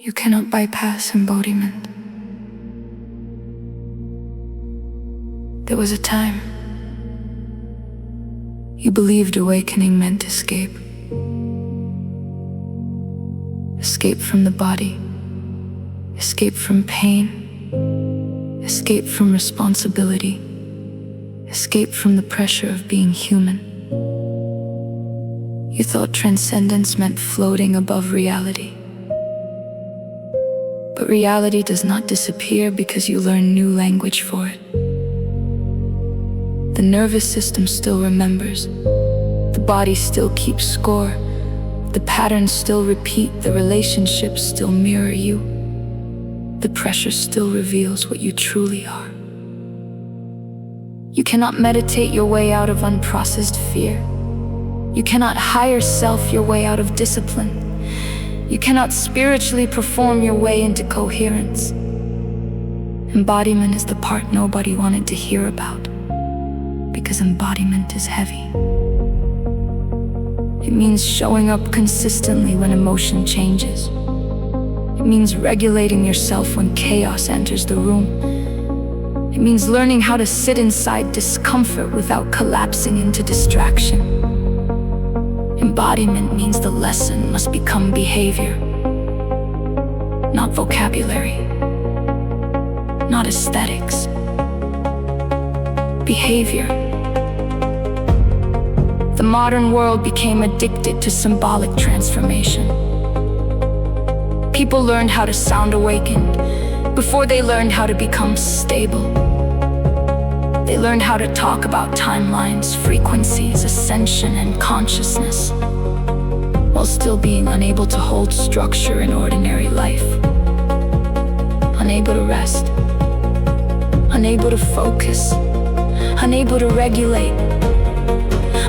You cannot bypass embodiment. There was a time you believed awakening meant escape. Escape from the body, escape from pain, escape from responsibility, escape from the pressure of being human. You thought transcendence meant floating above reality. But reality does not disappear because you learn new language for it. The nervous system still remembers. The body still keeps score. The patterns still repeat. The relationships still mirror you. The pressure still reveals what you truly are. You cannot meditate your way out of unprocessed fear. You cannot higher self your way out of discipline. You cannot spiritually perform your way into coherence. Embodiment is the part nobody wanted to hear about, because embodiment is heavy. It means showing up consistently when emotion changes. It means regulating yourself when chaos enters the room. It means learning how to sit inside discomfort without collapsing into distraction. Embodiment means the lesson must become behavior, not vocabulary, not aesthetics. Behavior. The modern world became addicted to symbolic transformation. People learned how to sound awakened before they learned how to become stable. They learned how to talk about timelines, frequencies, ascension, and consciousness, while still being unable to hold structure in ordinary life. Unable to rest, unable to focus, unable to regulate,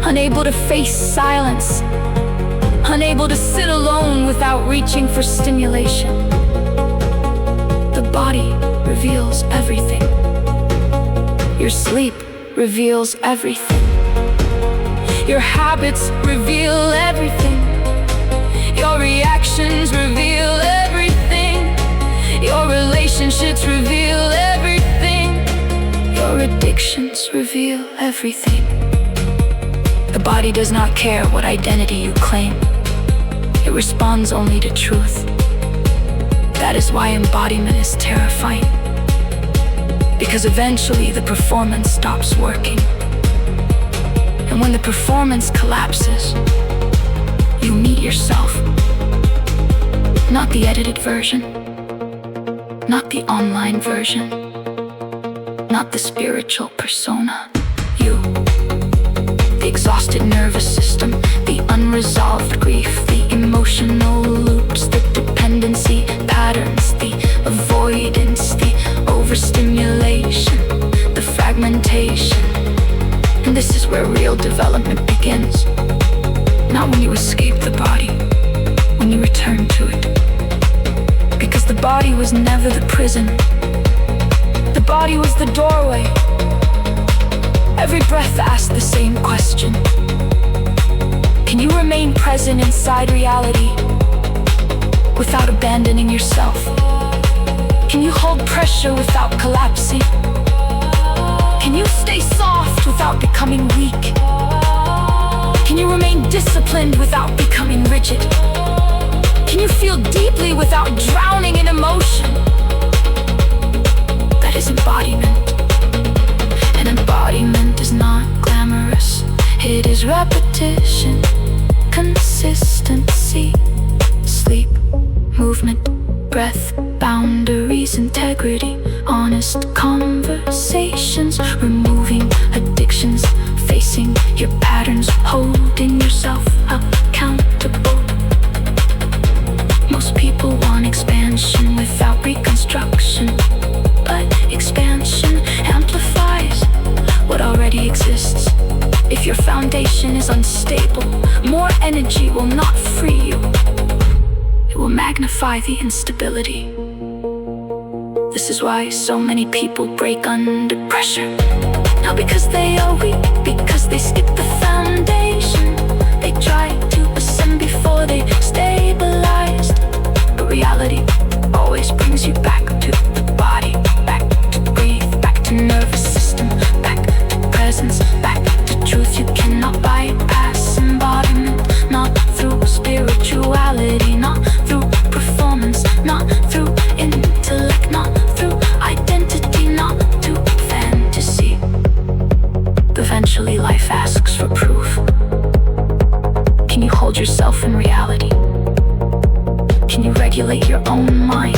unable to face silence, unable to sit alone without reaching for stimulation. The body reveals everything. Your sleep reveals everything. Your habits reveal everything. Your reactions reveal everything. Your relationships reveal everything. Your addictions reveal everything. The body does not care what identity you claim. It responds only to truth. That is why embodiment is terrifying. Because eventually the performance stops working. And when the performance collapses, you meet yourself. Not the edited version, not the online version, not the spiritual persona. You. The exhausted nervous system, the unresolved grief, the emotional loops, the dependency patterns, the avoidance, the overstimulation, the fragmentation. And this is where real development begins. Not when you escape the body, when you return to it. Because the body was never the prison. The body was the doorway. Every breath asked the same question. Can you remain present inside reality without abandoning yourself? Can you hold pressure without collapsing? Can you stay soft without becoming weak? Can you remain disciplined without becoming rigid? Can you feel deeply without drowning in emotion? That is embodiment. And embodiment is not glamorous. It is repetition, consistency, sleep, movement, breath, boundaries, integrity, honest conversations, removing addictions, facing your patterns, holding yourself accountable. Most people want expansion without reconstruction, but expansion amplifies what already exists. If your foundation is unstable, more energy will not free you. It will magnify the instability. This is why so many people break under pressure. Not because they are weak, because they skip the foundation. They try to ascend before they stabilized. But reality regulate your own mind?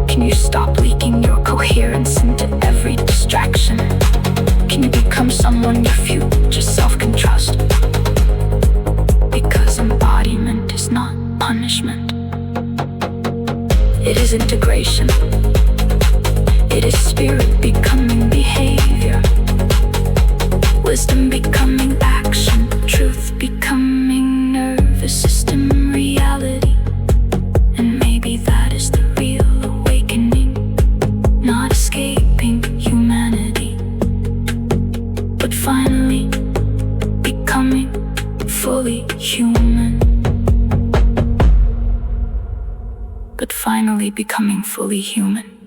Can you stop leaking your coherence into every distraction? Can you become someone your future self can trust? Because embodiment is not punishment. It is integration. It is spirit becoming behavior, wisdom becoming action, truth becoming nervous system reality. And maybe that is the real awakening, not escaping humanity, but finally becoming fully human. But finally becoming fully human.